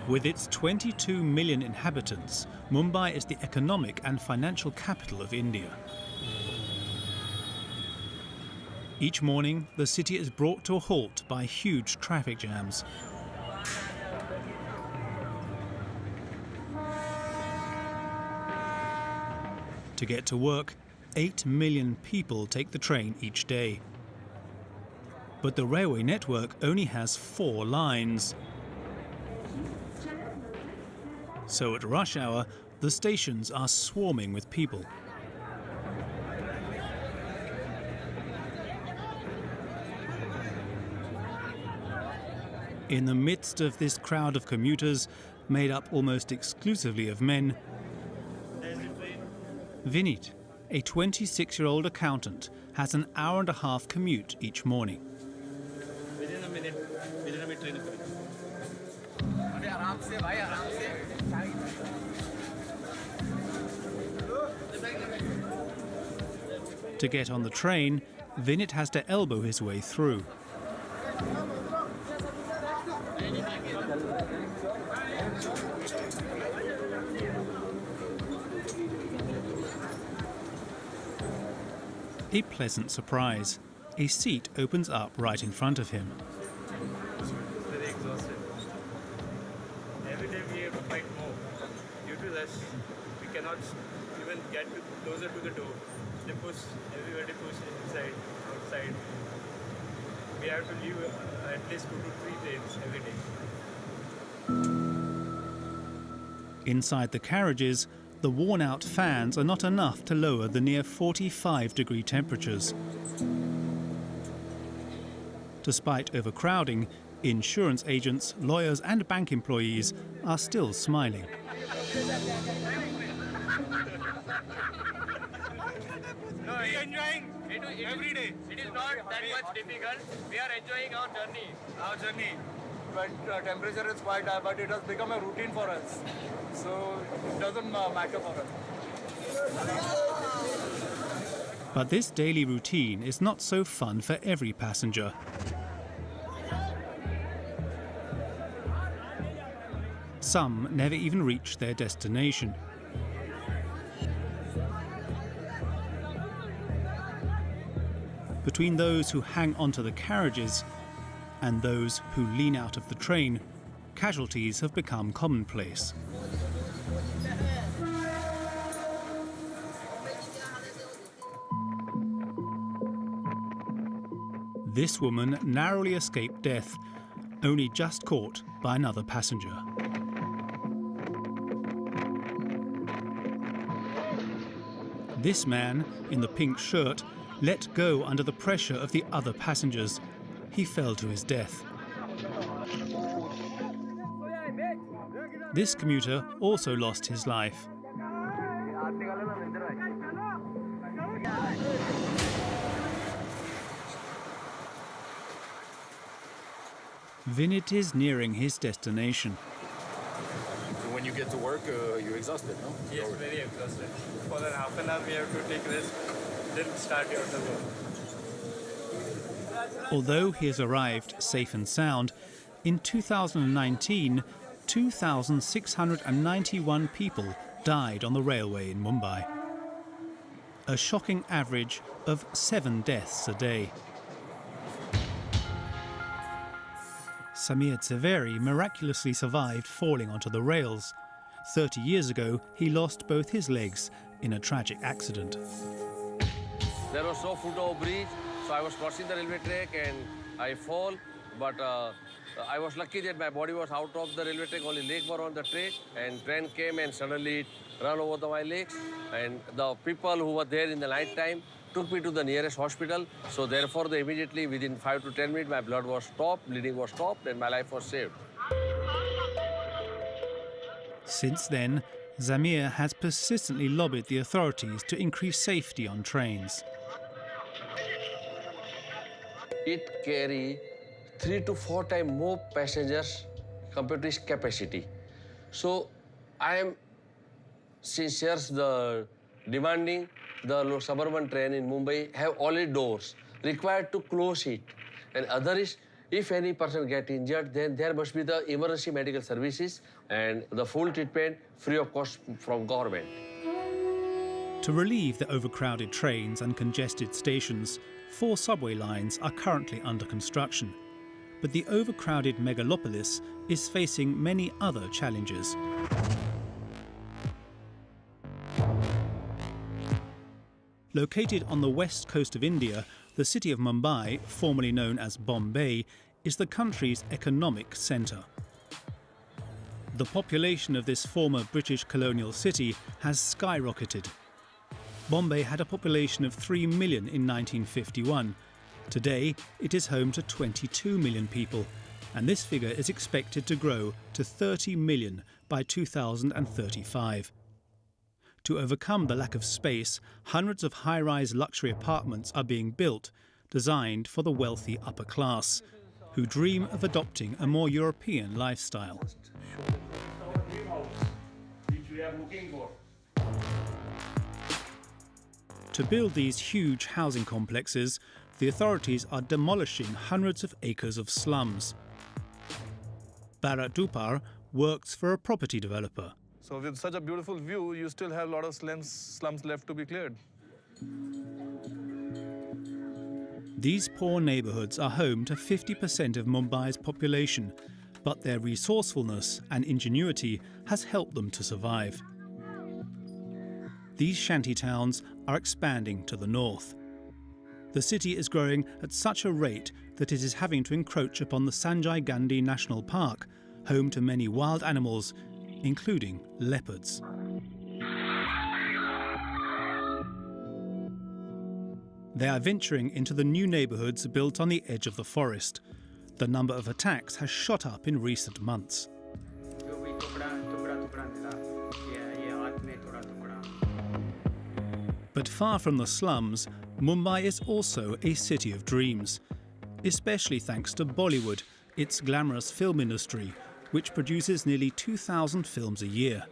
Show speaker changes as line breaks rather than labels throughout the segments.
With its 22 million inhabitants, Mumbai is the economic and financial capital of India. Each morning, the city is brought to a halt by huge traffic jams. To get to work, 8 million people take the train each day. But the railway network only has 4 lines. So at rush hour, the stations are swarming with people. In the midst of this crowd of commuters, made up almost exclusively of men, Vinit, a 26-year-old accountant, has an hour-and-a-half commute each morning.
Within a minute train.
To get on the train, Vinit has to elbow his way through. A pleasant surprise. A seat opens up right in front of him.
Very exhausted. Every day we have to fight more. Due to this, we cannot even get closer to the door. They push, everybody push inside, outside. We have to leave at least 2 to 3 trains every day.
Inside the carriages, the worn-out fans are not enough to lower the near 45-degree temperatures. Despite overcrowding, insurance agents, lawyers and bank employees are still smiling.
No, we are enjoying every day. It is not that much difficult. We are enjoying our journey.
But temperature is quite high, but it has become a routine for us. So it doesn't matter for us.
But this daily routine is not so fun for every passenger. Some never even reach their destination. Between those who hang onto the carriages and those who lean out of the train, casualties have become commonplace. This woman narrowly escaped death, only just caught by another passenger. This man, in the pink shirt, let go under the pressure of the other passengers. He fell to his death. This commuter also lost his life. Vinit is nearing his destination.
So when you get to work, you're exhausted, no?
Yes, very exhausted. For an half an hour we have to take rest, then start your work.
Although he has arrived safe and sound, in 2019, 2,691 people died on the railway in Mumbai. A shocking average of 7 deaths a day. Samir Tseveri miraculously survived falling onto the rails. 30 years ago, he lost both his legs in a tragic accident.
There was no foot bridge, so I was crossing the railway track and I fall, but I was lucky that my body was out of the railway track, only legs were on the track, and train came and suddenly it ran over my legs, and the people who were there in the night time took me to the nearest hospital, so therefore they immediately, within 5 to 10 minutes, my blood was stopped, bleeding was stopped, and my life was saved.
Since then, Zamir has persistently lobbied the authorities to increase safety on trains.
It carries 3 to 4 times more passengers compared to its capacity. So I am sincere, the demanding the suburban train in Mumbai have only doors, required to close it. And other is If any person get injured, then there must be the emergency medical services and the full treatment free of cost from government.
To relieve the overcrowded trains and congested stations, 4 subway lines are currently under construction. But the overcrowded Megapolis is facing many other challenges. Located on the west coast of India, the city of Mumbai, formerly known as Bombay, is the country's economic centre. The population of this former British colonial city has skyrocketed. Bombay had a population of 3 million in 1951. Today, it is home to 22 million people, and this figure is expected to grow to 30 million by 2035. To overcome the lack of space, hundreds of high-rise luxury apartments are being built, designed for the wealthy upper class, who dream of adopting a more European lifestyle. To build these huge housing complexes, the authorities are demolishing hundreds of acres of slums. Bharat Dupar works for a property developer.
So with such a beautiful view, you still have a lot of slums left to be cleared.
These poor neighbourhoods are home to 50% of Mumbai's population, but their resourcefulness and ingenuity has helped them to survive. These shanty towns are expanding to the north. The city is growing at such a rate that it is having to encroach upon the Sanjay Gandhi National Park, home to many wild animals, including leopards. They are venturing into the new neighbourhoods built on the edge of the forest. The number of attacks has shot up in recent months. But far from the slums, Mumbai is also a city of dreams, especially thanks to Bollywood, its glamorous film industry, which produces nearly 2,000 films a year.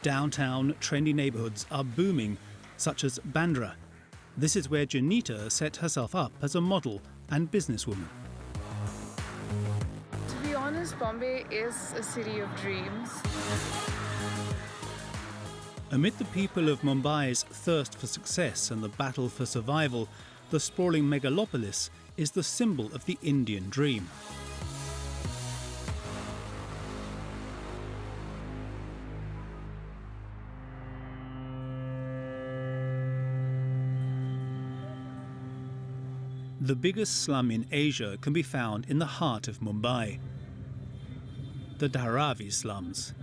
Downtown, trendy neighbourhoods are booming, such as Bandra. This is where Janita set herself up as a model and businesswoman.
To be honest, Bombay is a city of dreams.
Amid the people of Mumbai's thirst for success and the battle for survival, the sprawling Megapolis is the symbol of the Indian dream. The biggest slum in Asia can be found in the heart of Mumbai, the Dharavi slums.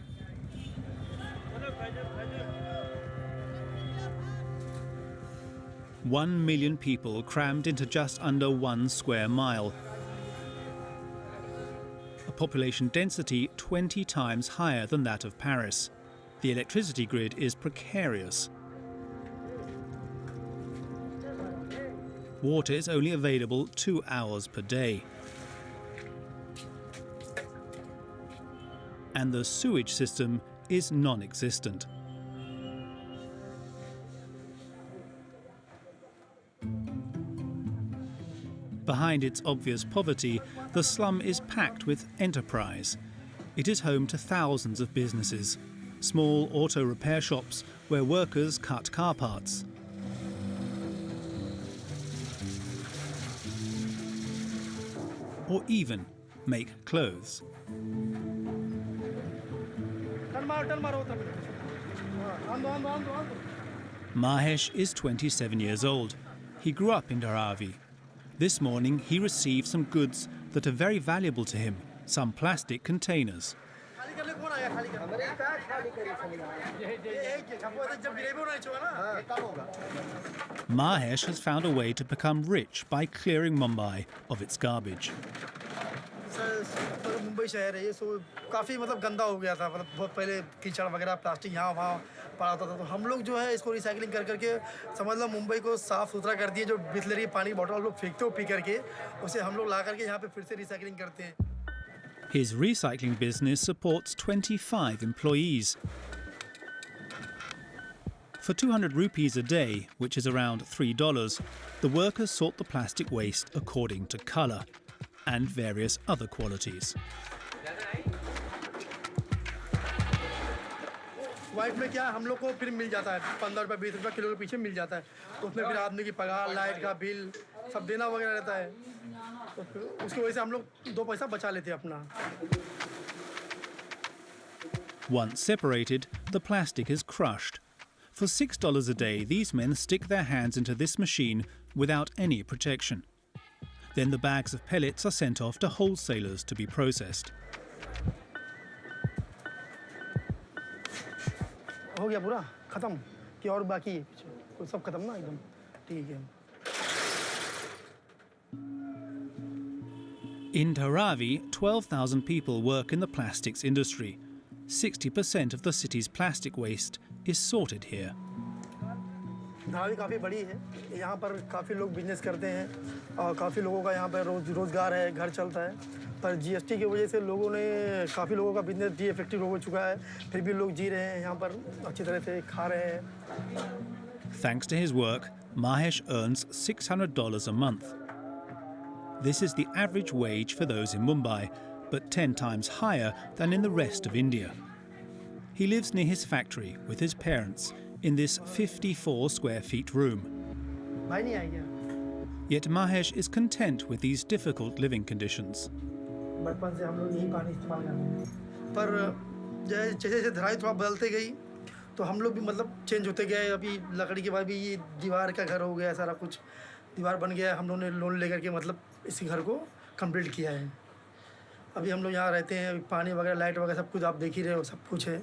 One million people crammed into just under 1 square mile. A population density 20 times higher than that of Paris. The electricity grid is precarious. Water is only available 2 hours per day. And the sewage system is non-existent. Behind its obvious poverty, the slum is packed with enterprise. It is home to thousands of businesses, small auto repair shops where workers cut car parts, or even make clothes. Mahesh is 27 years old. He grew up in Dharavi. This morning he received some goods that are very valuable to him, some plastic containers. Mahesh has found a way to become rich by clearing Mumbai of its garbage.
Mumbai शहर है ये सो काफ़ी मतलब गंदा हो गया था मतलब बहुत पहले कीचड़ वगैरह प्लास्टिक यहाँ वहाँ पड़ा होता था तो हम लोग जो है इसको रिसाइकलिंग कर करके समझ लो मुंबई को साफ़ सुथरा कर दिए जो बिस्लरी पानी बॉटल हम लोग फेंकते हो पी करके उसे हम लोग ला करके यहाँ पे फिर से रिसाइकलिंग करते हैं.
His recycling business supports 25 employees. For 200 rupees a day, which is around $3, the workers sort the plastic waste according to colour and various other qualities.
White में क्या है, हम लोग को फिर मिल जाता है 15 रुपये 20 रुपये किलो के पीछे मिल जाता है, तो उसमें फिर आदमी की पगार, लाइट का बिल सब देना वगैरह रहता है, तो फिर उसकी वजह से हम लोग 2 पैसा बचा लेते हैं अपना.
Once separated, the plastic is crushed. For $6 a day, these men stick their hands into this machine without any protection. Then the bags of pellets are sent off to wholesalers to be processed.
हो गया पूरा खत्म कि और बाकी है कुछ, सब खत्म ना एकदम. ठीक है.
In Dharavi, 12,000 people work in the plastics industry. 60% of the city's plastic waste is sorted here.
Dharavi काफ़ी बड़ी है, यहाँ पर काफ़ी लोग बिजनेस करते हैं और काफ़ी लोगों का यहाँ पर रोज़गार है, घर चलता है, पर जीएसटी की वजह से लोगों ने काफ़ी लोगों का बिजनेस डीइफेक्टिव हो चुका है, फिर भी लोग जी रहे हैं यहाँ पर, अच्छी तरह से खा रहे हैं.
Thanks to his work, Mahesh earns $600 a month. This is the average wage for those in Mumbai, but 10 times higher than in the rest of India. He lives near his factory with his parents in this 54 square feet room.
भाई नहीं आएगा.
Yet Mahesh is content with these difficult living conditions.
बचपन से हम लोग यही पानी इस्तेमाल करते हैं, पर जैसे जैसे धराई थोड़ा बदलते गई तो हम लोग भी मतलब चेंज होते गए. अभी लकड़ी के बाद भी ये दीवार का घर हो गया, सारा कुछ दीवार बन गया. हम लोगों ने लोन लेकर के मतलब इसी घर को कंप्लीट किया है. अभी हम लोग यहाँ रहते हैं, पानी वगैरह लाइट वगैरह सब कुछ आप देख ही रहे हो, सब कुछ है.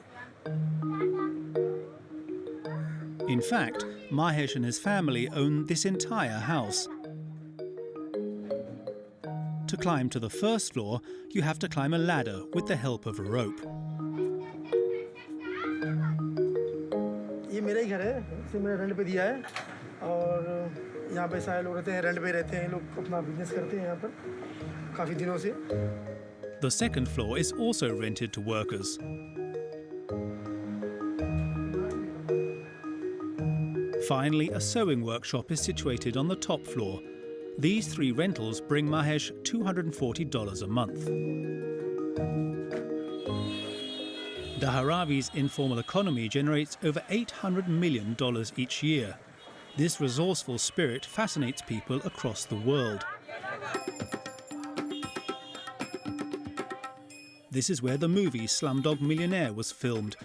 In fact, Mahesh and his family own this entire house. To climb to the first floor, you have to climb a ladder with the help of a rope.
ये मेरा ही घर है, इसे मैंने रेंट पे दिया है और यहाँ पे सारे लोग रहते हैं, रेंट पे रहते हैं, लोग अपना बिजनेस करते हैं यहाँ पर काफ़ी दिनों से.
The second floor is also rented to workers. Finally, a sewing workshop is situated on the top floor. These 3 rentals bring Mahesh $240 a month. Dharavi's informal economy generates over $800 million each year. This resourceful spirit fascinates people across the world. This is where the movie Slumdog Millionaire was filmed.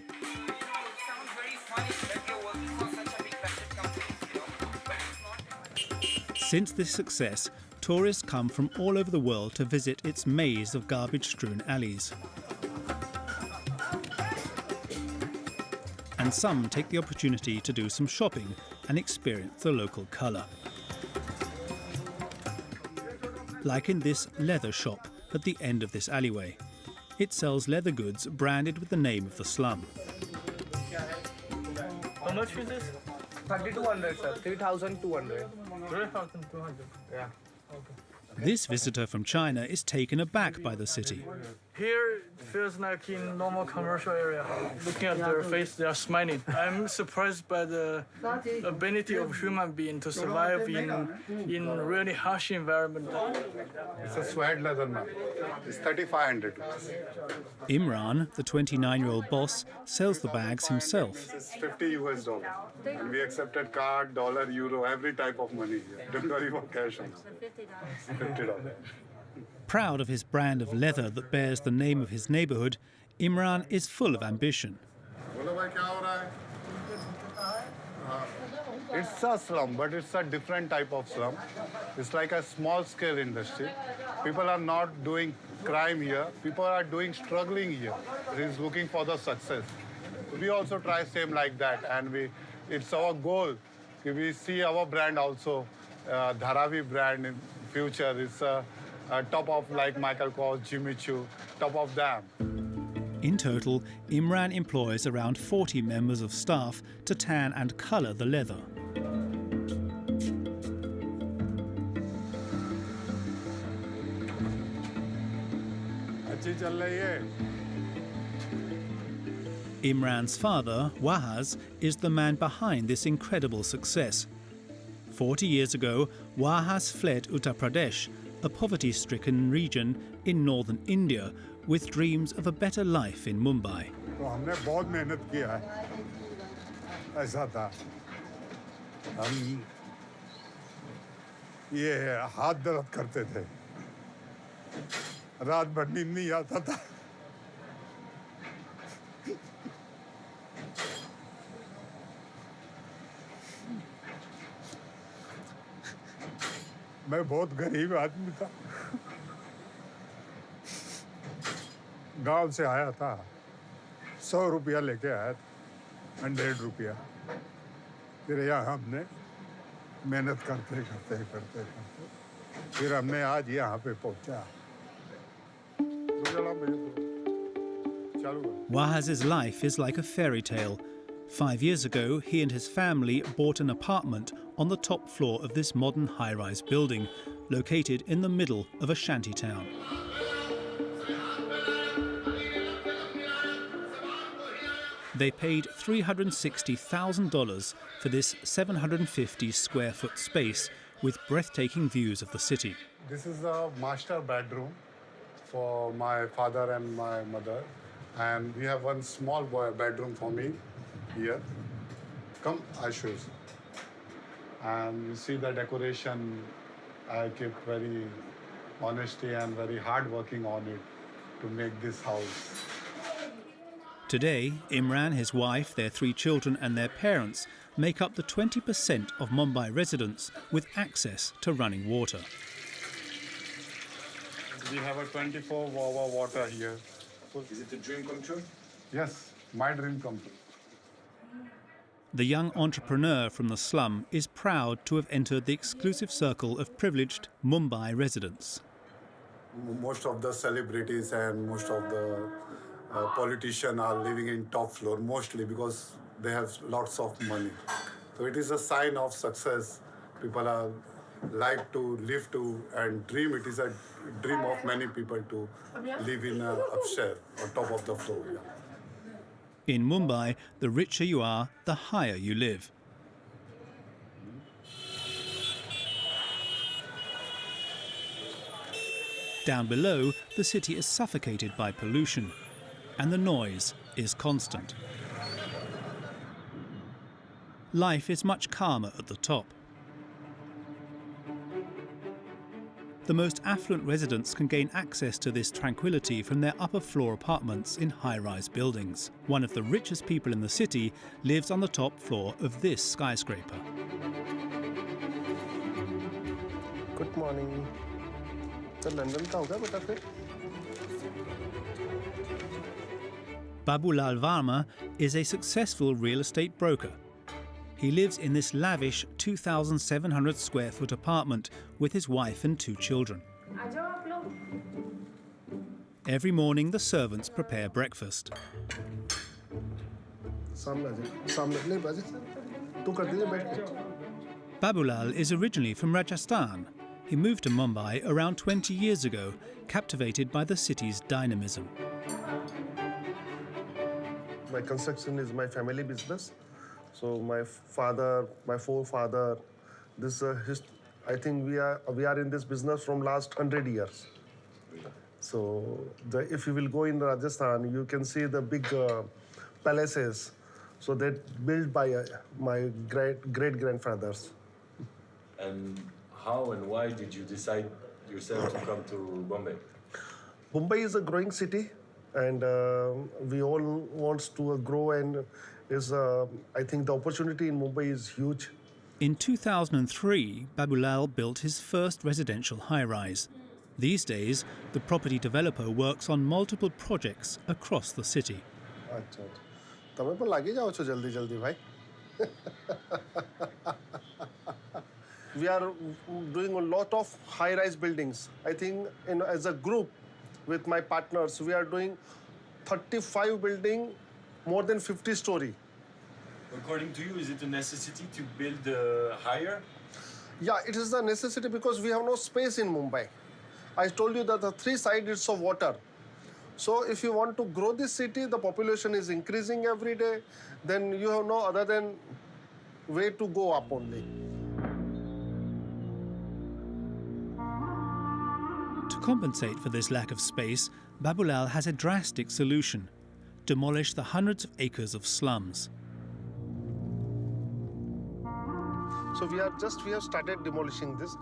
Since this success, tourists come from all over the world to visit its maze of garbage-strewn alleys. And some take the opportunity to do some shopping and experience the local colour. Like in this leather shop at the end of this alleyway. It sells leather goods branded with the name of the slum.
How much is this?
3,200, sir. 3,200.
3,200.
Yeah.
This visitor from China is taken aback by the city.
Here it feels like in normal commercial area. Looking at their face, they are smiling. I'm surprised by the ability of human being to survive in really harsh environment.
It's a suede leather, man. It's 3,500.
Imran, the 29-year-old boss, sells the bags himself.
It's $50 US. And we accepted card, dollar, euro, every type of money here. Don't worry about cash. $50.
Proud of his brand of leather that bears the name of his neighbourhood, Imran is full of ambition.
It's a slum, but it's a different type of slum. It's like a small-scale industry. People are not doing crime here. People are doing struggling here. He's looking for the success. We also try same like that, and it's our goal. We see our brand also, Dharavi brand in future. It's top of like Michael Kors, Jimmy Choo, top of them.
In total, Imran employs around 40 members of staff to tan and colour the leather. Imran's father, Wahaz, is the man behind this incredible success. 40 years ago, Wahaz fled Uttar Pradesh, a poverty-stricken region in northern India, with dreams of a better life in Mumbai.
तो हमने बहुत मेहनत किया है ऐसा था हम ये हाथ दर्द करते थे रात भर नींद नहीं आता था मैं बहुत गरीब आदमी था गांव से आया था 100 रुपया लेके आया था 100 रुपया फिर यहाँ हमने मेहनत करते फिर हमने आज यहाँ पे पहुँचा
Wahaz's life is like a fairy tale. 5 years ago, he and his family bought an apartment on the top floor of this modern high-rise building, located in the middle of a shanty town. They paid $360,000 for this 750-square-foot space with breathtaking views of the city.
This is a master bedroom for my father and my mother. And we have one small bedroom for me here. Come, I show you. And you see the decoration. I kept very honesty and very hard working on it to make this house.
Today, Imran, his wife, their 3 children and their parents make up the 20% of Mumbai residents with access to running water.
We have a 24-hour water here.
Is it a dream come true?
Yes, my dream come true.
The young entrepreneur from the slum is proud to have entered the exclusive circle of privileged Mumbai residents.
Most of the celebrities and most of the politicians are living in top floor, mostly because they have lots of money. So it is a sign of success. People are like to live to and dream. It is a dream of many people to live in a upstairs on top of the floor. Yeah.
In Mumbai, the richer you are, the higher you live. Down below, the city is suffocated by pollution, and the noise is constant. Life is much calmer at the top. The most affluent residents can gain access to this tranquility from their upper floor apartments in high-rise buildings. One of the richest people in the city lives on the top floor of this skyscraper.
Good morning. तो London का होगा बेटा फिर?
Babulal Varma is a successful real estate broker. He lives in this lavish 2,700 square foot apartment with his wife and 2 children. Every morning, the servants prepare breakfast. Babulal is originally from Rajasthan. He moved to Mumbai around 20 years ago, captivated by the city's dynamism.
My construction is my family business. So my father, my forefather, this I think we are in this business from last 100 years. So if you will go in Rajasthan, you can see the big palaces. So they built by my great-grandfathers.
And how and why did you decide yourself to come to Bombay?
Mumbai is a growing city, and we all want to grow, and I think the opportunity in Mumbai is huge.
In 2003, Babulal built his first residential high-rise. These days, the property developer works on multiple projects across the city.
अच्छा तमें पर लागे जाओ छो जल्दी भाई. We are doing a lot of high-rise buildings. I think as a group with my partners, we are doing 35 building, more than 50 story.
According to you, is it a necessity to build higher?
Yeah, it is a necessity because we have no space in Mumbai. I told you that the 3 sides is of water. So if you want to grow this city, the population is increasing every day, then you have no other than way to go up only.
To compensate for this lack of space, Babulal has a drastic solution: demolish the hundreds of acres of slums.
So we have started demolishing this.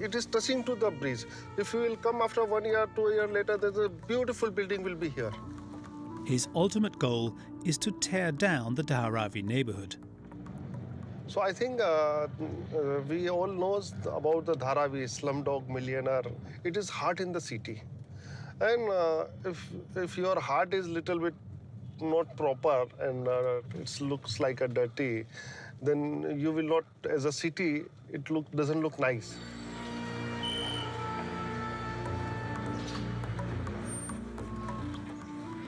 It is touching to the bridge. If you will come after 1 year, 2 years later, there's a beautiful building will be here.
His ultimate goal is to tear down the Dharavi neighborhood.
So I think we all knows about the Dharavi, slumdog millionaire. It is hard in the city. And if your heart is little bit not proper and it looks like a dirty, then you will not, as a city, doesn't look nice.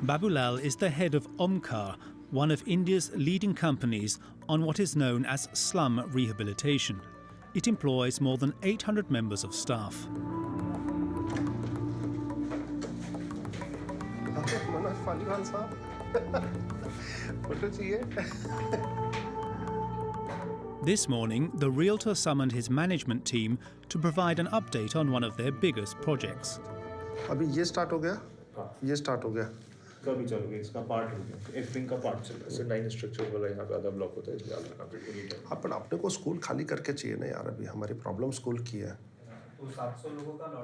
Babulal is the head of Omkar, one of India's leading companies on what is known as slum rehabilitation. It employs more than 800 members of staff. This morning, the realtor summoned his management team to provide an update on one of their biggest projects.
अभी ये start हो गया, ये start हो गया.
कभी चलोगे इसका पार्ट हो गया एक विंग का पार्ट चल रहा है 9 स्ट्रक्चर वाला यहाँ पे आधा ब्लॉक होता है इसलिए आधा कंप्लीट
अपन अपने को स्कूल खाली करके चाहिए ना यार अभी हमारी प्रॉब्लम स्कूल की है.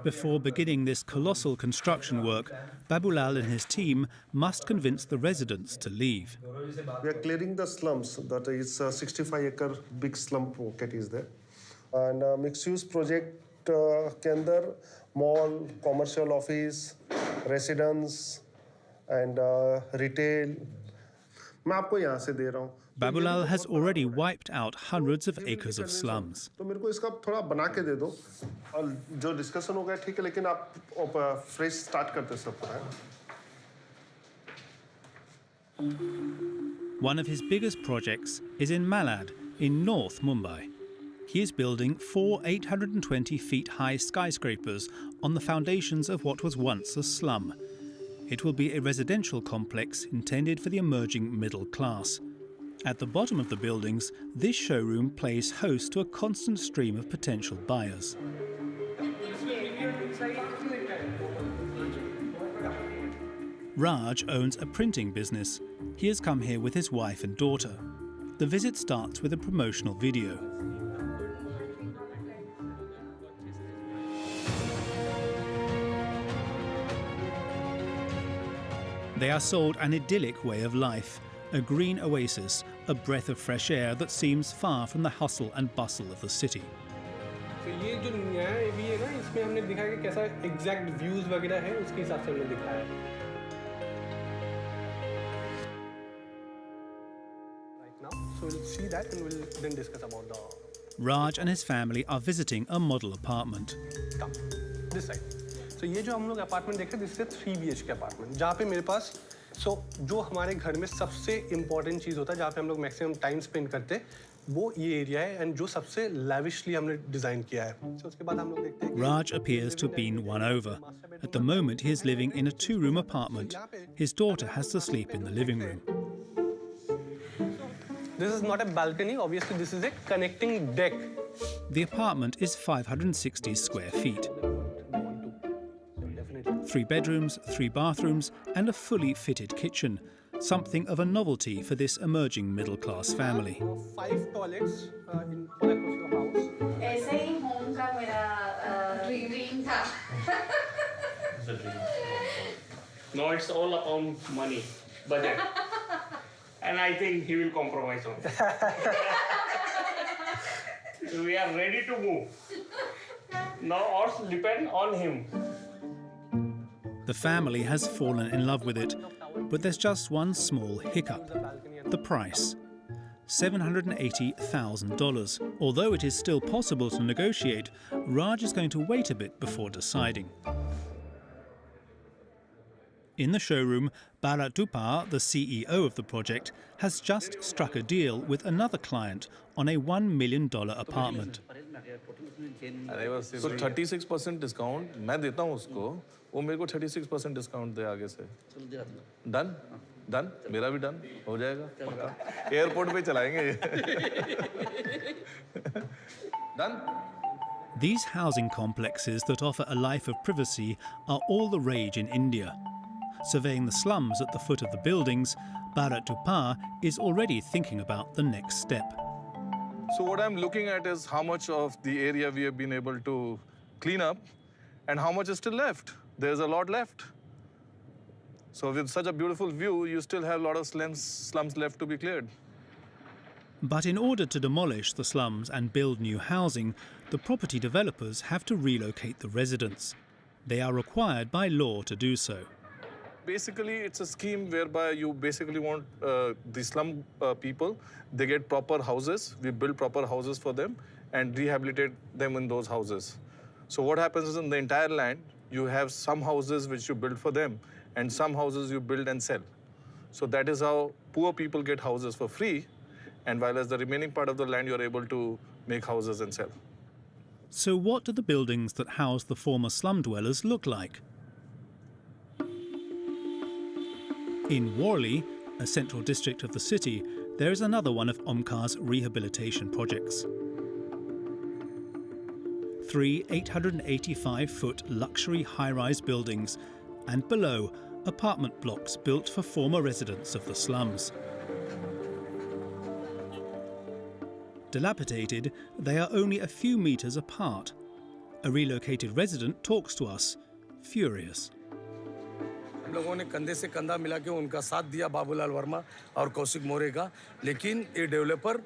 Before beginning this colossal construction work, Babulal and his team must convince the residents to leave.
We are clearing the slums. That is a 65-acre big slum pocket is there. And mixed-use project के अंदर mall, commercial office, residence and retail. मैं आपको यहाँ से दे रहा हूँ.
Babulal has already wiped out hundreds of acres of slums.
तो मेरे को इसका थोड़ा बना के दे दो. और जो डिस्कशन हो गया ठीक है लेकिन आप फ्रेश स्टार्ट करते सब पर है.
One of his biggest projects is in Malad, in North Mumbai. He is building 4 820-feet-high skyscrapers on the foundations of what was once a slum. It will be a residential complex intended for the emerging middle class. At the bottom of the buildings, this showroom plays host to a constant stream of potential buyers. Raj owns a printing business. He has come here with his wife and daughter. The visit starts with a promotional video. They are sold an idyllic way of life, a green oasis, a breath of fresh air that seems far from the hustle and bustle of the city.
ये जो नया है भी है ना इसमें हमने दिखाया कि कैसा एग्जैक्ट व्यूज वगैरह है उसके हिसाब से हमने दिखाया right now so we'll see that and we'll then discuss about the
Raj and his family are visiting a model apartment.
Come this side. So ये जो हम लोग अपार्टमेंट देख रहे हैं दिस इज 3 BHK अपार्टमेंट जहाँ पे मेरे पास जो हमारे घर में सबसे इम्पोर्टेंट चीज़ होता है जहाँ पे हम लोग मैक्सिमम टाइम स्पेंड करते हैं वो ये एरिया है एंड जो सबसे लैविशली हमने डिजाइन किया है उसके बाद हम लोग देखते हैं
Raj appears to have been won over. At the moment he is living in a 2-room apartment. His daughter has to sleep in the living room.
This is not a balcony, obviously this is a connecting deck.
The apartment is 560 square feet. 3 bedrooms, 3 bathrooms and a fully fitted kitchen. Something of a novelty for this emerging middle-class family.
5 toilets in all across your house.
ऐसे ही home का मेरा dream था.
No, it's all upon money, budget. And I think he will compromise on it. We are ready to move. Now all depend on him.
The family has fallen in love with it, but there's just one small hiccup: the price. $780,000. Although it is still possible to negotiate, Raj is going to wait a bit before deciding. In the showroom, Bharat Dupar, the CEO of the project, has just struck a deal with another client on a $1 million apartment.
तो 36% discount मैं देता हूँ उसको, वो मेरे को 36% discount दे आगे से। डन डन, मेरा भी डन हो जाएगा पक्का। एयरपोर्ट पे चलाएंगे। Done.
These housing complexes that offer a life of privacy are all the rage in India. Surveying the slums at the foot of the buildings, Bharat Tupar is already thinking about the next step.
So what I'm looking at is how much of the area we have been able to clean up and how much is still left. There's a lot left. So with such a beautiful view, you still have a lot of slums left to be cleared.
But in order to demolish the slums and build new housing, the property developers have to relocate the residents. They are required by law to do so.
Basically, it's a scheme whereby you basically want the slum people, they get proper houses, we build proper houses for them and rehabilitate them in those houses. So what happens is in the entire land, you have some houses which you build for them and some houses you build and sell. So that is how poor people get houses for free, and while as the remaining part of the land, you're able to make houses and sell.
So what do the buildings that house the former slum dwellers look like? In Worli, a central district of the city, there is another one of Omkar's rehabilitation projects. 3 885-foot luxury high-rise buildings, and below, apartment blocks built for former residents of the slums. Dilapidated, they are only a few meters apart. A relocated resident talks to us, furious.
हम लोगों ने कंधे से कंधा मिला के उनका साथ दिया, बाबूलाल वर्मा और कौशिक मोरे का, लेकिन ये डेवलपर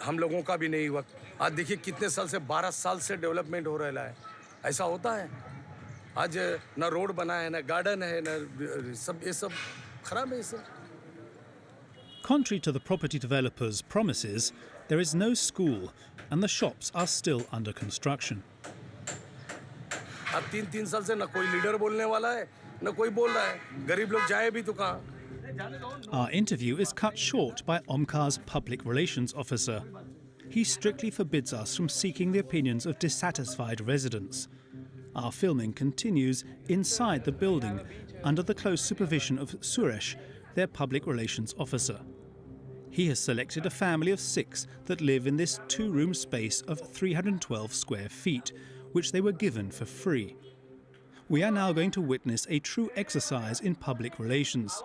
हम लोगों का भी नहीं हुआ। आज देखिए कितने साल से, 12 साल से डेवलपमेंट हो रहा है। ऐसा होता है? आज ना रोड बना है, ना गार्डन है, ना सब, ये सब खराब है ये सब।
Contrary to the property developers' promises, there is no school and the shops are still under construction.
अब 3 साल से ना कोई लीडर बोलने वाला है, ना कोई बोल रहा है। गरीब लोग जाए भी तो कहाँ?
Our interview is cut short by Omkar's public relations officer. He strictly forbids us from seeking the opinions of dissatisfied residents. Our filming continues inside the building under the close supervision of Suresh, their public relations officer. He has selected a family of 6 that live in this 2-room space of 312 square feet, which they were given for free. We are now going to witness a true exercise in public relations.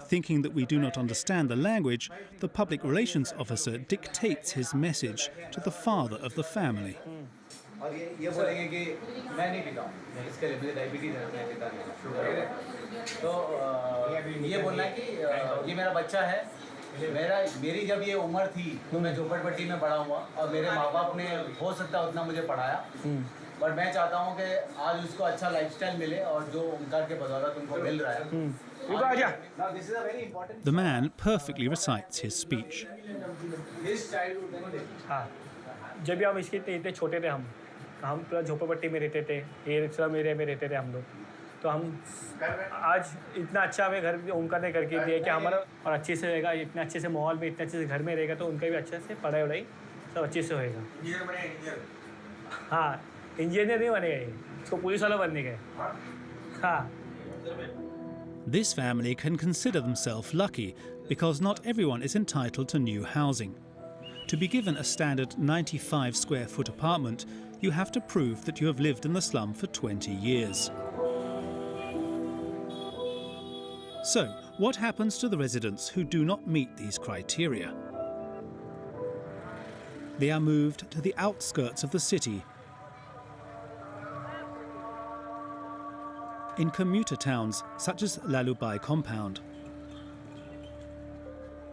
Thinking that we do not understand the language, the public relations officer dictates his message to the father of the family.
ये बोलेंगे कि मैं नहीं पीता हूँ, इसके लिए मुझे डायबिटीज है, मैं पीता नहीं शुगर। तो ये बोलना है कि ये मेरा बच्चा है, मेरी जब ये उम्र थी तो मैं झोपड़पट्टी में बड़ा हुआ और मेरे माँ बाप ने हो सकता है उतना मुझे पढ़ाया, पर मैं चाहता हूँ कि आज उसको अच्छा लाइफस्टाइल मिले और जो उनका के बदौलत उनको मिल रहा है।
The man perfectly recites his speech.
हाँ, जब भी हम इसके इतने छोटे थे, हम पूरा झोपड़पट्टी में रहते थे, ये स्लम एरिया में रहते थे हम लोग, तो हम आज इतना अच्छा हमें घर उनका ने करके दिया कि हमारा और अच्छे से रहेगा, इतने अच्छे से माहौल में, इतने अच्छे से घर में रहेगा तो उनका भी अच्छे से पढ़ाई वढ़ाई सब अच्छे से होएगा। हाँ, इंजीनियर नहीं बनेगा, इसको पुलिस वाला बनने गए। हाँ।
This family can consider themselves lucky because not everyone is entitled to new housing. To be given a standard 95 square foot apartment, you have to prove that you have lived in the slum for 20 years. So, what happens to the residents who do not meet these criteria? They are moved to the outskirts of the city, in commuter towns such as Lalubai compound.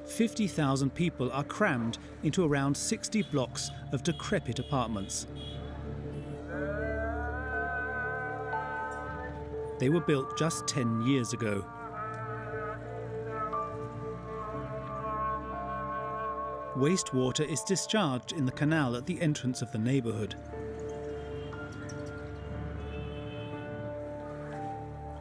50,000 people are crammed into around 60 blocks of decrepit apartments. They were built just 10 years ago. Wastewater is discharged in the canal at the entrance of the neighborhood.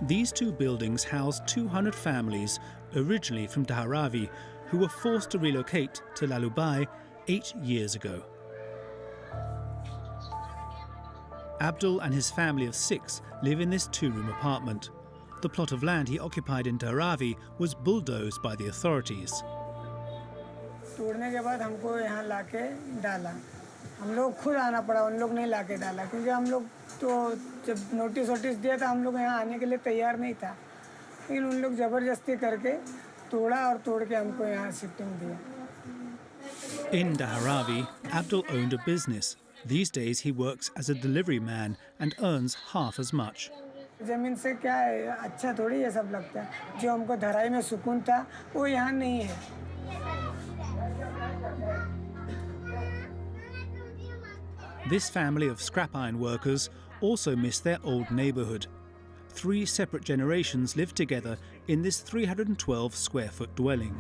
These 2 buildings house 200 families, originally from Dharavi, who were forced to relocate to Lalubai 8 years ago. Abdul and his family of 6 live in this 2-room apartment. The plot of land he occupied in Dharavi was bulldozed by the authorities.
तोड़ने के बाद हमको यहाँ लाके डाला, हम लोग खुद आना पड़ा, उन लोग नहीं लाके डाला क्योंकि हम लोग तो जब नोटिस दिया था हम लोग यहाँ आने के लिए तैयार नहीं था, लेकिन उन लोग ज़बरदस्ती करके तोड़ा और तोड़ के हमको यहाँ शिफ्टिंग दिया.
In Dharavi, Abdul owned a business. These days he works as a delivery man and earns half as much.
ज़मीन से क्या है, अच्छा थोड़ी ये सब लगता है. जो हमको धराई में सुकून था वो यहाँ नहीं है.
This family of scrap iron workers also miss their old neighbourhood. 3 separate generations live together in this 312 square foot dwelling.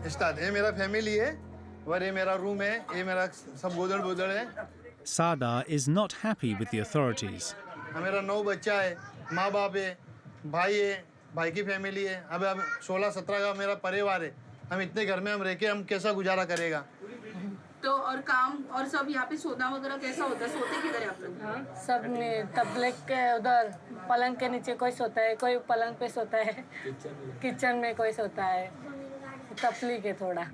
ये मेरा फैमिली है, और ये मेरा रूम है, ये मेरा सब गोदड़ है.
Sardar is not happy with the authorities.
मेरा 9 बच्चा है, माँ बाप है, भाई की फैमिली है. अब 16-17 का मेरा परिवार है. हम इतने घर में हम रह के हम कैसा गुजारा करेगा?
तो और काम और सब यहाँ पे सोना वगैरह कैसा होता है? सोते किधर है आप लोग?
सब तबलेट के उधर पलंग के नीचे कोई सोता है, कोई पलंग पे सोता है, किचन में कोई सोता है, तपली के थोड़ा.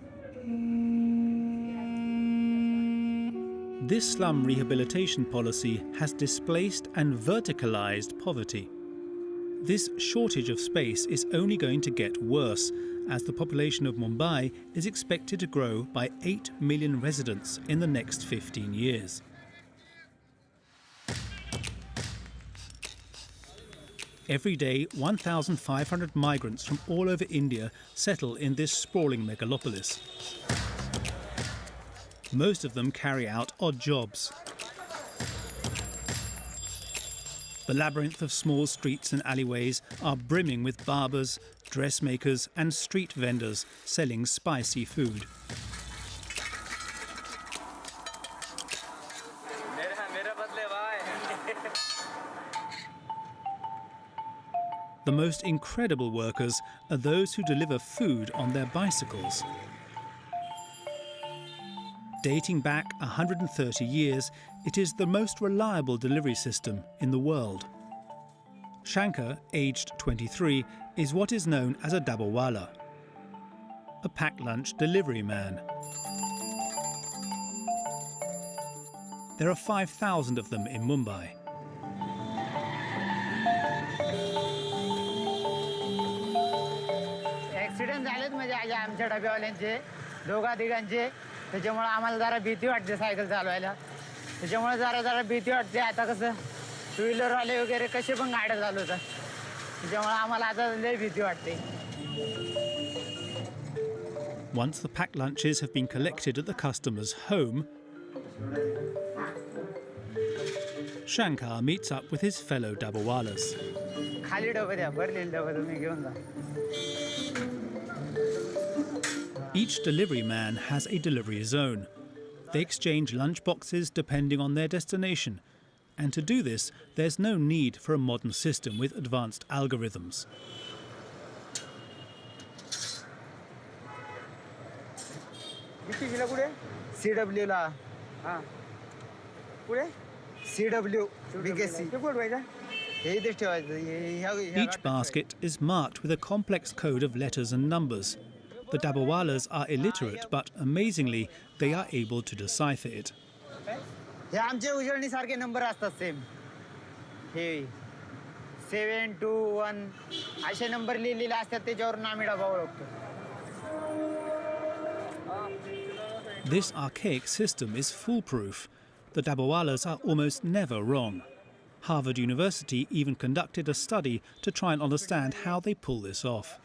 This slum rehabilitation policy has displaced and verticalized poverty. This shortage of space is only going to get worse as the population of Mumbai is expected to grow by 8 million residents in the next 15 years. Every day, 1,500 migrants from all over India settle in this sprawling megalopolis. Most of them carry out odd jobs. The labyrinth of small streets and alleyways are brimming with barbers, dressmakers and street vendors selling spicy food. The most incredible workers are those who deliver food on their bicycles. Dating back 130 years, it is the most reliable delivery system in the world. Shankar, aged 23, is what is known as a dabbawala, a packed lunch delivery man. There are 5,000 of them in Mumbai.
Accident झालेत म्हणजे आज आमच्या डब्यावाल्यांचे, दोघा-तिघांचे. त्याच्यामुळे आम्हाला जरा भीती वाटते cycle चालवायला. त्याच्यामुळे जरा भीती वाटते. आता कसं टू व्हीलरवाले वगैरे कसे पण गाड्या चालवतात. त्याच्यामुळे आम्हाला आता लय भीती वाटते.
Once the packed lunches have been collected at the customer's home, Shankar meets up with his fellow dabbawalas.
खाली डबे द्या, भरलेले डबे तुम्ही घेऊन जा.
Each delivery man has a delivery zone. They exchange lunch boxes depending on their destination. And to do this, there's no need for a modern system with advanced algorithms.
CW ला. हां. पुढे CW BKC. हे इथेच ठेवायचं.
Each basket is marked with a complex code of letters and numbers. The dabbawalas are illiterate, but amazingly, they are able to decipher it.
हे आमचे उजळणीसारखे number असतात same. हे 7, 2, 1 असे number लिहिलेले असतात, त्याच्यावरून आम्ही डबा ओळखतो.
This archaic system is foolproof. The dabbawalas are almost never wrong. Harvard University even conducted a study to try and understand how they pull this off.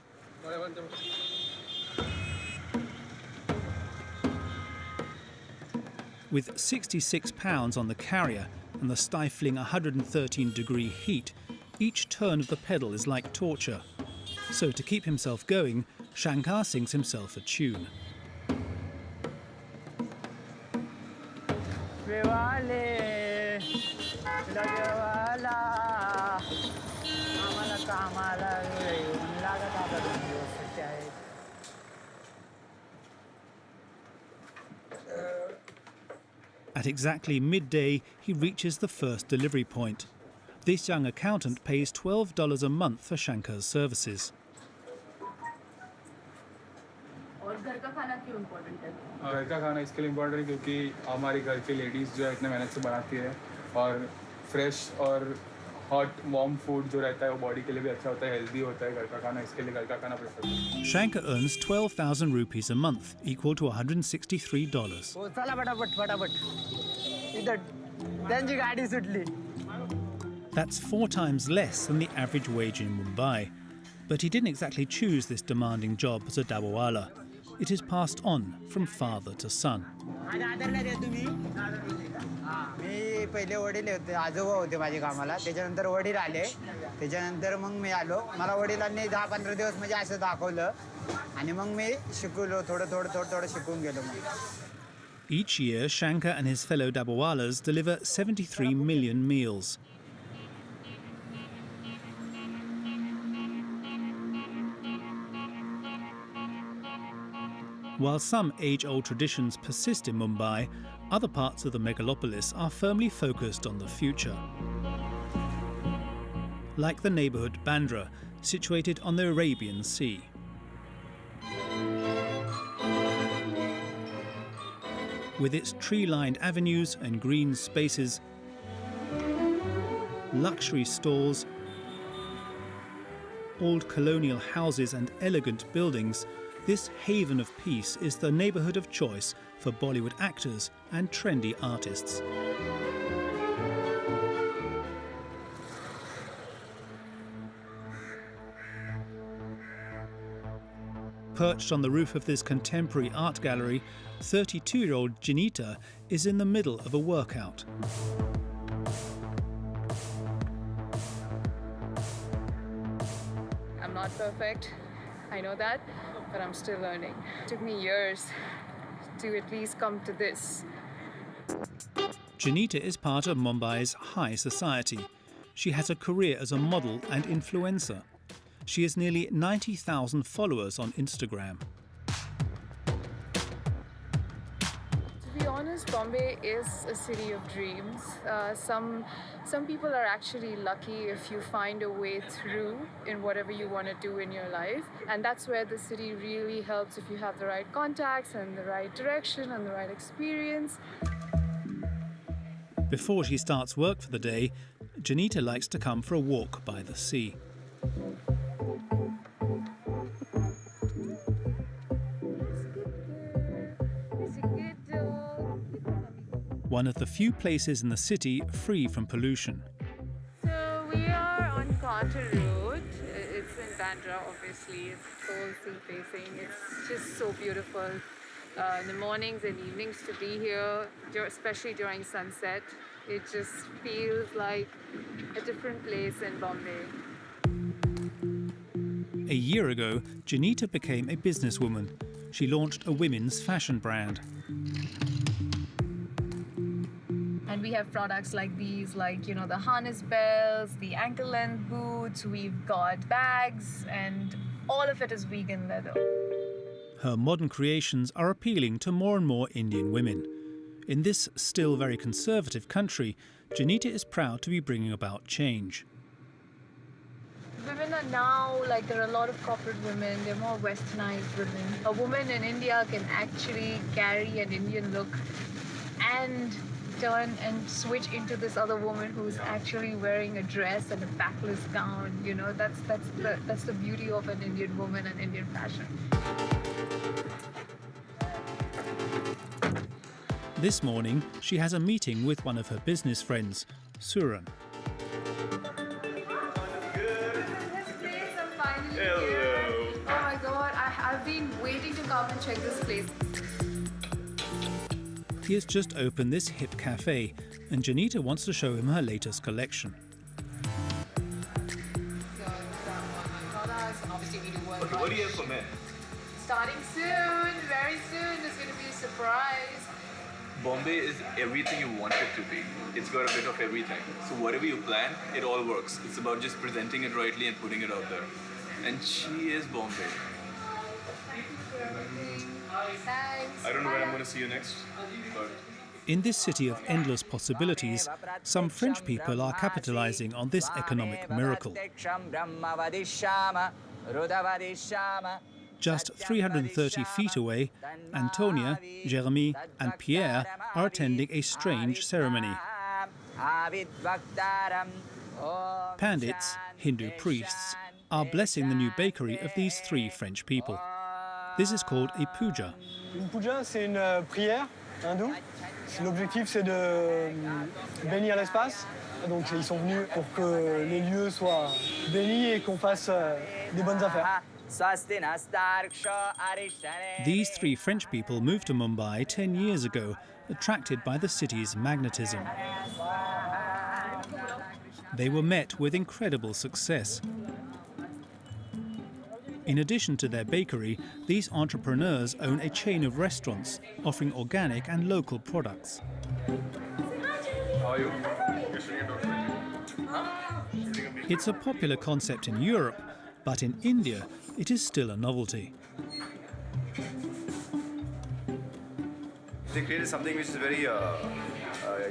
With 66 pounds on the carrier and the stifling 113-degree heat, each turn of the pedal is like torture. So to keep himself going, Shankar sings himself a tune. At exactly midday, he reaches the first delivery point. This young accountant pays $12 a month for Shankar's services.
और घर का खाना क्यों important है?
घर का खाना इसके लिए इम्पोर्टेंट है क्योंकि हमारी घर की लेडीज़ जो है इतने मेहनत से बनाती है और फ्रेश और हॉट वार्म फूड जो रहता है वो बॉडी के लिए भी अच्छा होता है, हेल्दी होता है घर का खाना, इसके लिए घर का खाना प्रेफर करते हैं।
Shankar earns 12,000 rupees a month, equal to $163.
चला फटाफट फटाफट इधर त्यांची गाडी सुटली.
That's 4 times less than the average wage in Mumbai. But he didn't exactly choose this demanding job as a dabbawala. It is passed on from father to son.
मी पहिले वडील होते, आजोबा होते माझे कामाला, त्याच्यानंतर वडील आले, त्याच्यानंतर मग मी आलो. मला वडिलांनी 10-15 दिवस म्हणजे असं दाखवलं आणि मग मी शिकलो, थोडं शिकून गेलो मग.
Each year, Shankar and his fellow dabbawalas deliver 73 million meals. While some age-old traditions persist in Mumbai, other parts of the Megapolis are firmly focused on the future. Like the neighbourhood Bandra, situated on the Arabian Sea. With its tree-lined avenues and green spaces, luxury stores, old colonial houses and elegant buildings, this haven of peace is the neighbourhood of choice for Bollywood actors and trendy artists. Perched on the roof of this contemporary art gallery, 32-year-old Janita is in the middle of a workout.
I'm not perfect, I know that, but I'm still learning. It took me years to at least come to this.
Janita is part of Mumbai's high society. She has a career as a model and influencer. She has nearly 90,000 followers on Instagram.
To be honest, Bombay is a city of dreams. Some people are actually lucky if you find a way through in whatever you want to do in your life. And that's where the city really helps if you have the right contacts and the right direction and the right experience.
Before she starts work for the day, Janita likes to come for a walk by the sea. One of the few places in the city free from pollution.
So we are on Carter Road. It's in Bandra, obviously. It's all sea-facing. It's just so beautiful. In the mornings and evenings to be here, especially during sunset, it just feels like a different place in Bombay.
A year ago, Janita became a businesswoman. She launched a women's fashion brand.
And we have products like these, like, you know, the harness bells, the ankle length boots, we've got bags, and all of it is vegan leather.
Her modern creations are appealing to more and more Indian women. In this still very conservative country, Janita is proud to be bringing about change.
Women are now, like, there are a lot of corporate women, they're more westernized women. A woman in India can actually carry an Indian look and turn and switch into this other woman who's actually wearing a dress and a backless gown. You know, that's the beauty of an Indian woman and Indian fashion.
This morning, she has a meeting with one of her business friends, Suran.
Hello. Oh my God, I've been waiting to come and check this place.
He has just opened this hip cafe, and Janita wants to show him her latest collection.
Okay, what do you have for men?
Starting soon, very soon, there's going to be a surprise.
Bombay is everything you want it to be. It's got a bit of everything. So whatever you plan, it all works. It's about just presenting it rightly and putting it out there. And she is Bombay.
Thanks.
I don't know where I'm going to see you next, but...
In this city of endless possibilities, some French people are capitalizing on this economic miracle. Just 330 feet away, Antonia, Jeremy and Pierre are attending a strange ceremony. Pandits, Hindu priests, are blessing the new bakery of these three French people. This is called a puja.
Une puja, c'est une prière hindoue. L'objectif, c'est de bénir l'espace. Donc, ils sont venus pour que les lieux soient bénis et qu'on fasse des bonnes affaires.
These three French people moved to Mumbai 10 years ago, attracted by the city's magnetism. They were met with incredible success. In addition to their bakery, these entrepreneurs own a chain of restaurants offering organic and local products.
How are you?
It's a popular concept in Europe, but in India, it is still a novelty.
They created something which is very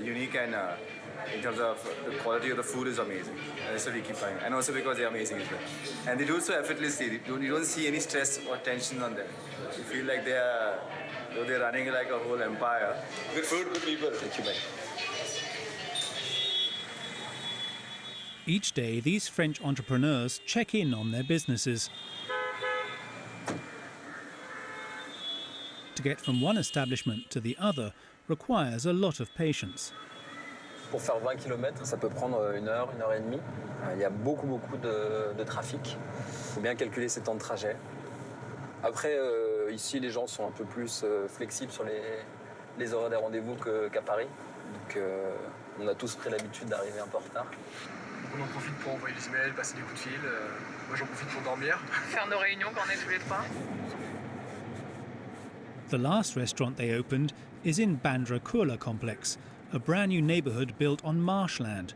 unique, and in terms of the quality of the food is amazing. And that's what we keep finding. And also because they're amazing as well. And they do it so effortlessly. You don't see any stress or tension on them. You feel like they're running like a whole empire. Good food, good people. Thank you, man.
Each day, these French entrepreneurs check in on their businesses. To get from one establishment to the other requires a lot of patience.
Pour faire 20 km, ça peut prendre une heure et demie. Il y a beaucoup de trafic. Il faut bien calculer ses temps de trajet. Après, ici, les gens sont un peu plus flexibles sur les horaires des rendez-vous qu'à Paris. Donc, on a tous pris l'habitude d'arriver un peu en retard.
On en profite pour envoyer des emails, passer des coups de fil. Moi, j'en profite pour dormir.
Faire nos réunions quand on est tous les trois.
The last restaurant they opened is in Bandra Kurla complex, a brand new neighbourhood built on marshland.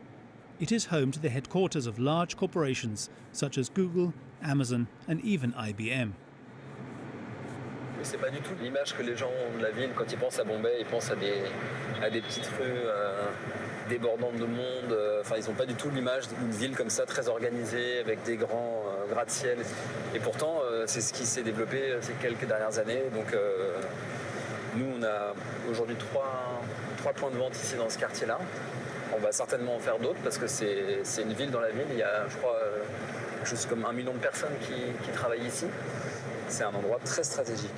It is home to the headquarters of large corporations such as Google, Amazon and even IBM.
Mais c'est pas du tout l'image que les gens ont de la ville. Quand ils pensent à Bombay, ils pensent à des petites rues débordantes de monde. Enfin, ils n'ont pas du tout l'image d'une ville comme ça, très organisée, avec des grands gratte-ciel. Et pourtant, c'est ce qui s'est développé ces quelques dernières années. Donc, nous, on a aujourd'hui trois points de vente ici dans ce quartier-là. On va certainement en faire d'autres parce que c'est une ville dans la ville. Il y a, je crois, quelque chose comme 1 million de personnes qui travaillent ici. C'est un endroit très stratégique.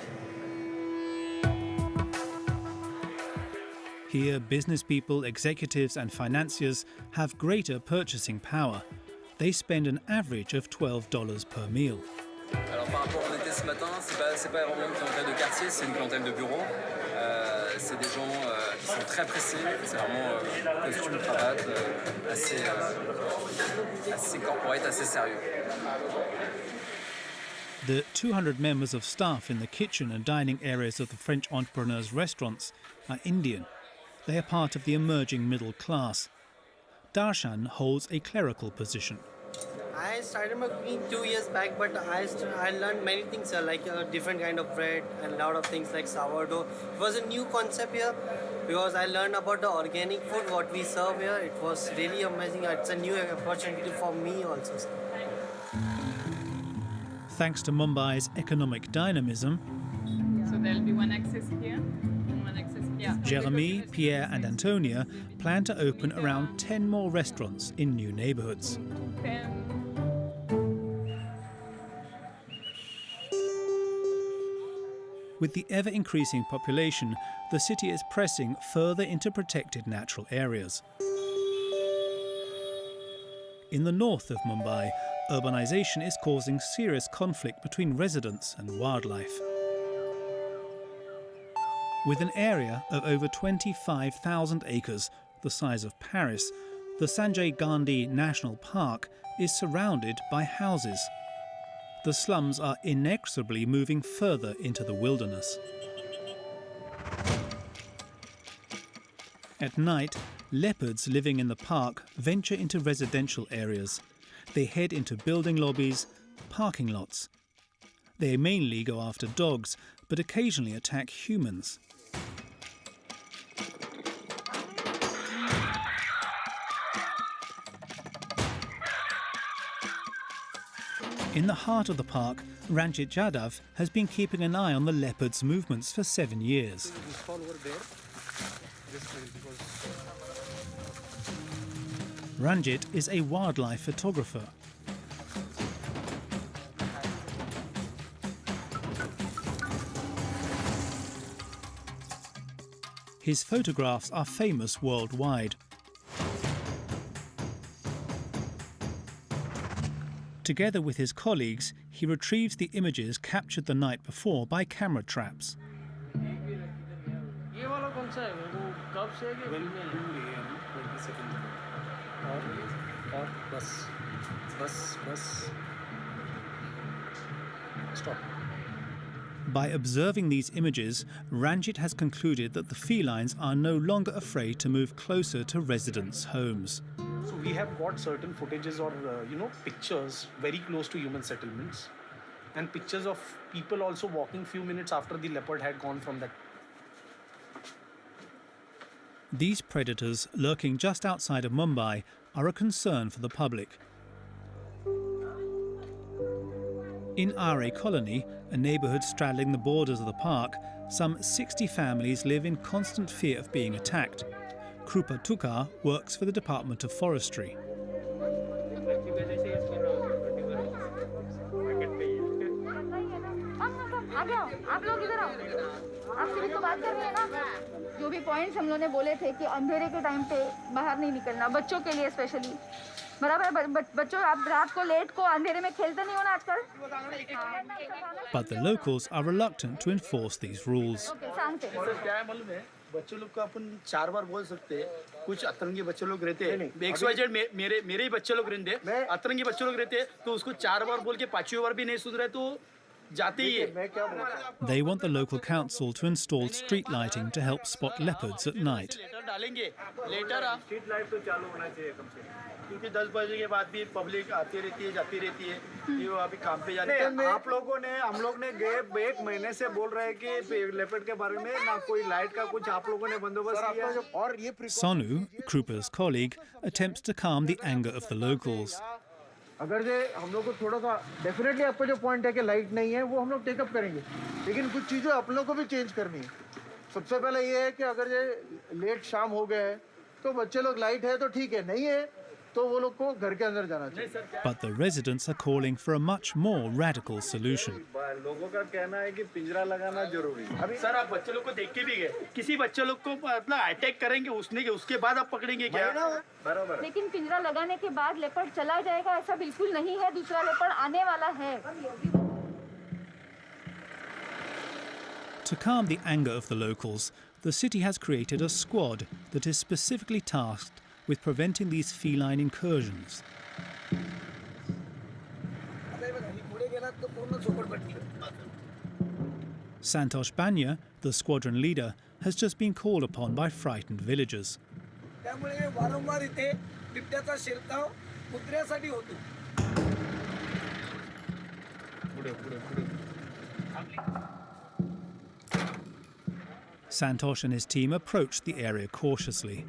Here, business people, executives and financiers have greater purchasing power. They spend an average of $12 per meal.
Alors par rapport à l'été ce matin, c'est pas vraiment une clientèle de quartier, c'est une clientèle de bureau. C'est des gens qui sont très pressés, c'est vraiment costume, cravate, assez corporate, assez sérieux.
The 200 members of staff in the kitchen and dining areas of the French entrepreneurs' restaurants are Indian. They are part of the emerging middle class. Darshan holds a clerical position.
I started my cooking 2 years back, but I learned many things like a different kind of bread and a lot of things like sourdough. It was a new concept here because I learned about the organic food, what we serve here. It was really amazing. It's a new opportunity for me also.
Thanks to Mumbai's economic dynamism,
So there'll be one access here and one access here.
Jeremy, Pierre and Antonia plan to open around 10 more restaurants in new neighbourhoods. With the ever-increasing population, the city is pressing further into protected natural areas. In the north of Mumbai, urbanisation is causing serious conflict between residents and wildlife. With an area of over 25,000 acres, the size of Paris, the Sanjay Gandhi National Park is surrounded by houses. The slums are inexorably moving further into the wilderness. At night, leopards living in the park venture into residential areas. They head into building lobbies, parking lots. They mainly go after dogs, but occasionally attack humans. In the heart of the park, Ranjit Jadhav has been keeping an eye on the leopard's movements for 7 years. Ranjit is a wildlife photographer. His photographs are famous worldwide. Together with his colleagues, he retrieves the images captured the night before by camera traps.
Stop.
By observing these images, Ranjit has concluded that the felines are no longer afraid to move closer to residents' homes.
So we have got certain footages or pictures very close to human settlements, and pictures of people also walking few minutes after the leopard had gone from that.
These predators lurking just outside of Mumbai are a concern for the public. In RA Colony, a neighbourhood straddling the borders of the park, some 60 families live in constant fear of being attacked. Krupa Tukar works for the Department of Forestry.
जो भी points हम लोगों ने बोले थे कि अंधेरे के टाइम पे बाहर नहीं निकलना, बच्चों के लिए स्पेशली बराबर बच्चों आप रात को लेट को अंधेरे में खेलते नहीं हो ना आजकल.
But the locals are reluctant to enforce these rules.
क्या है मालूम है, बच्चों लोग को अपन 4 बार बोल सकते हैं. कुछ अतरंगी बच्चे लोग रहते हैं, XYZ मेरे ही बच्चे लोग रहते हैं, अतरंगी बच्चे लोग रहते हैं, तो उसको 4 बार बोल के 5वीं बार भी नहीं सुन रहे तो जाते ही है.
They want the local council to install street lighting to help spot leopards at night.
डालेंगे लेटर स्ट्रीट लाइट तो चालू होना चाहिए कम से कम, क्योंकि 10 बजे के बाद भी पब्लिक आती रहती है जाती रहती है, ये वो अभी काम पे जाने हैं. आप लोगों ने हम लोग ने गए 1 महीने से बोल रहे हैं कि लेपर्ड के बारे में ना कोई लाइट का कुछ आप लोगों ने बंदोबस्त किया. और ये
Sonu, Krupa's colleague, attempts to calm the anger of the locals.
अगर जे हम लोग को थोड़ा सा डेफिनेटली आपका जो पॉइंट है कि लाइट नहीं है वो हम लोग टेकअप करेंगे, लेकिन कुछ चीज़ें आप लोगों को भी चेंज करनी है. सबसे पहले ये है कि अगर ये लेट शाम हो गया है तो बच्चे लोग लाइट है तो ठीक है, नहीं है तो वो लोग को घर के अंदर जाना चाहिए.
But the residents are calling for a much more radical solution.
लोगों का कहना है कि पिंजरा लगाना जरूरी है.
अभी सर आप बच्चे लोग को देख के भी गए, किसी बच्चे लोग को मतलब अटैक करेंगे उसके बाद आप पकड़ेंगे क्या? बराबर.
लेकिन पिंजरा लगाने के बाद लेपर्ड चला जाएगा ऐसा बिल्कुल नहीं है, दूसरा लेपर्ड आने वाला है.
To calm the anger of the locals, the city has created a squad that is specifically tasked with preventing these feline incursions. Santosh Banya, the squadron leader, has just been called upon by frightened villagers. Santosh and his team approached the area cautiously.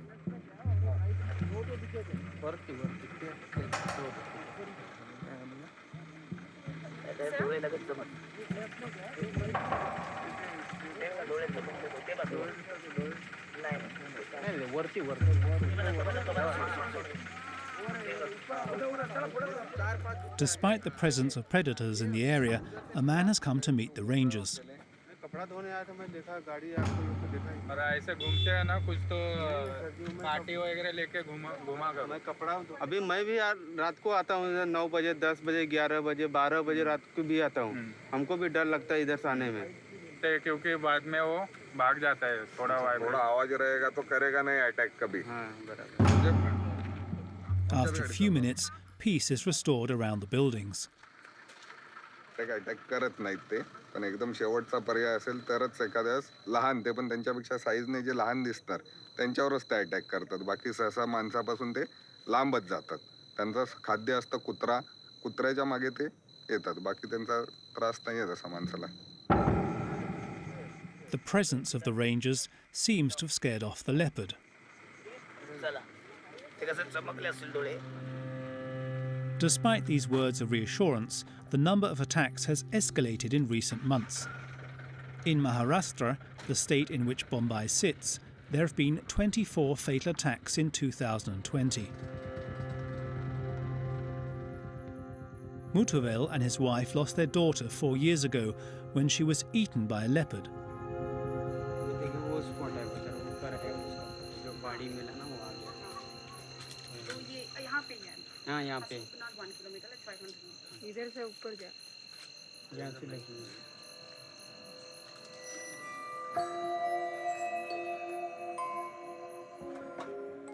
Despite the presence of predators in the area, a man has come to meet the rangers.
कपड़ा धोने आया था, मैं देखा गाड़ी आपको देखा.
और ऐसे घूमते हैं ना कुछ तो पार्टी वगैरह लेके घुमा कर.
मैं कपड़ा अभी मैं भी रात को आता हूँ 9 बजे 10 बजे 11 बजे 12 बजे रात को भी आता हूँ. हमको भी डर लगता है इधर से आने में,
क्योंकि बाद में वो भाग जाता है. थोड़ा
आवाज रहेगा तो करेगा नहीं अटैक कभी.
After a few minutes, peace is restored around the buildings.
Attack करत नाहीत ते, पण एकदम शेवटचा पर्याय असेल तरच एखाद्यास लहान, ते पण त्यांच्यापेक्षा साईजने जे लहान दिसणार त्यांच्यावरच ते अटॅक करतात. बाकी सहसा माणसापासून ते लांबच जातात. त्यांचं खाद्य असतं कुत्रा, कुत्र्याच्या मागे ते येतात. बाकी त्यांचा त्रास नाही आहे तसा माणसाला.
The presence of the rangers seems to have scared off the leopard. Despite these words of reassurance, the number of attacks has escalated in recent months. In Maharashtra, the state in which Mumbai sits, there have been 24 fatal attacks in 2020. Muthuvel and his wife lost their daughter 4 years ago when she was eaten by a leopard.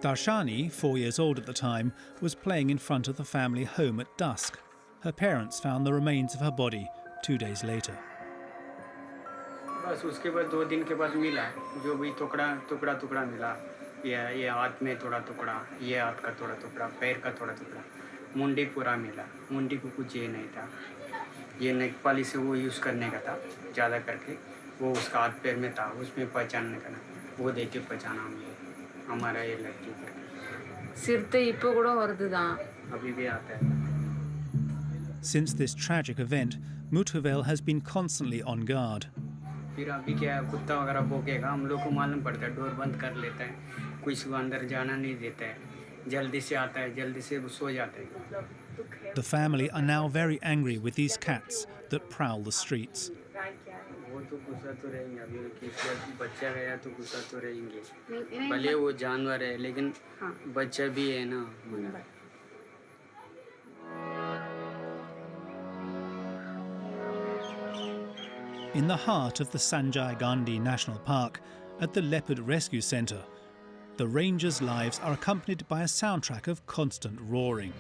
Darshani, 4 years old at the time, was playing in front of the family home at dusk. Her parents found the remains of her body 2 days later.
बस उसके बाद 2 दिन के बाद मिला जो भी टुकड़ा मिला ये हाथ में थोड़ा टुकड़ा ये हाथ का थोड़ा टुकड़ा पैर का थोड़ा टुकड़ा मुंडी पूरा मिला मुंडी को कुछ ये नहीं था ये नेक पॉलिश से वो यूज़ करने का था ज़्यादा करके वो उसका हाथ पैर में था उसमें पहचानने का वो देख के पहचाना हमारा ये लड़की
सिर्ते इप्पो कूड़ा वरदुदा
अभी भी आता है.
Since this tragic event, Muthuvel has been constantly on guard.
फिर अभी क्या कुत्ता वगैरह भौंकेगा हम लोग को मालूम पड़ता है डोर बंद कर लेता है किसी को अंदर जाना नहीं देता है जल्दी से आता है जल्दी से सो जाते हैं.
The family are now very angry with these cats that prowl the streets.
वो तो गुस्सा तो रहेंगे अभी किसी बच्चा गया तो गुस्सा तो रहेंगे भले वो जानवर है लेकिन बच्चा भी है ना.
In the heart of the Sanjay Gandhi National Park, at the Leopard Rescue Centre, the rangers' lives are accompanied by a soundtrack of constant roaring.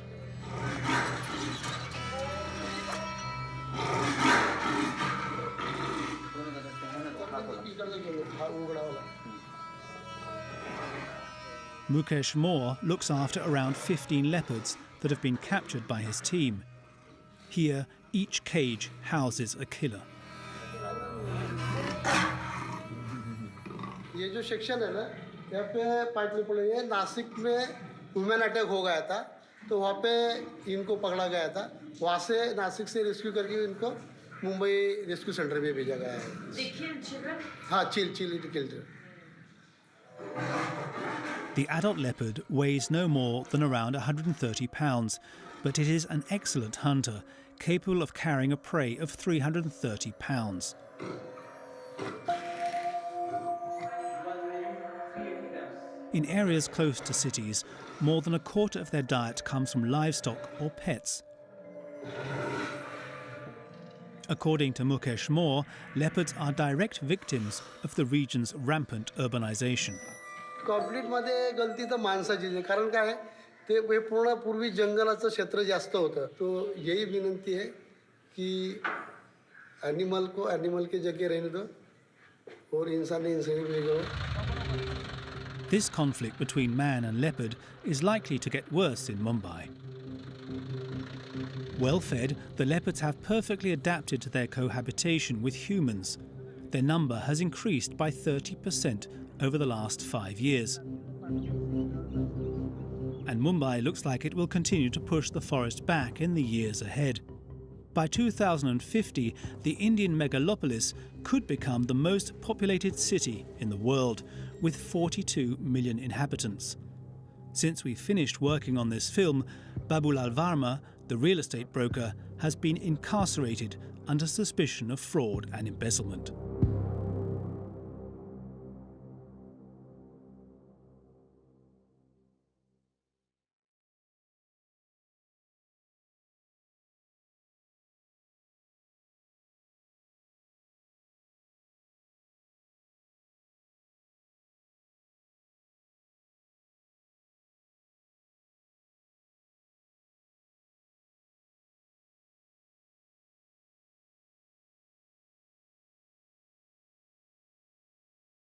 Mukesh Moore looks after around 15 leopards that have been captured by his team. Here, each cage houses a killer.
ये जो section है ना यहाँ पे pipe पड़े ये नासिक में women attack हो गया था तो वहाँ पे इनको पकड़ा गया था वहाँ से नासिक से रेस्क्यू करके इनको मुंबई रेस्क्यू सेंटर में भेजा गया है. हाँ children.
The adult leopard weighs no more than around 130 pounds, but it is an excellent hunter, capable of carrying a prey of 330 pounds. In areas close to cities, more than a quarter of their diet comes from livestock or pets. According to Mukesh Moore, leopards are direct victims of the region's rampant urbanization.
कॉन्फ्लिक्टमध्ये गलती तर माणसाचीच आहे कारण काय ते पूर्ण पूर्वी जंगलाचं क्षेत्र जास्त होतं तो यही विनंती है कि एनिमल को एनिमल की जगह रहने दो और इंसान इंसानी भी दो.
This conflict between man and leopard is likely to get worse in Mumbai. Well fed, the leopards have perfectly adapted to their cohabitation with humans. Their number has increased by 30% over the last 5 years. And Mumbai looks like it will continue to push the forest back in the years ahead. By 2050, the Indian Megapolis could become the most populated city in the world, with 42 million inhabitants. Since we finished working on this film, Babulal Varma, the real estate broker, has been incarcerated under suspicion of fraud and embezzlement.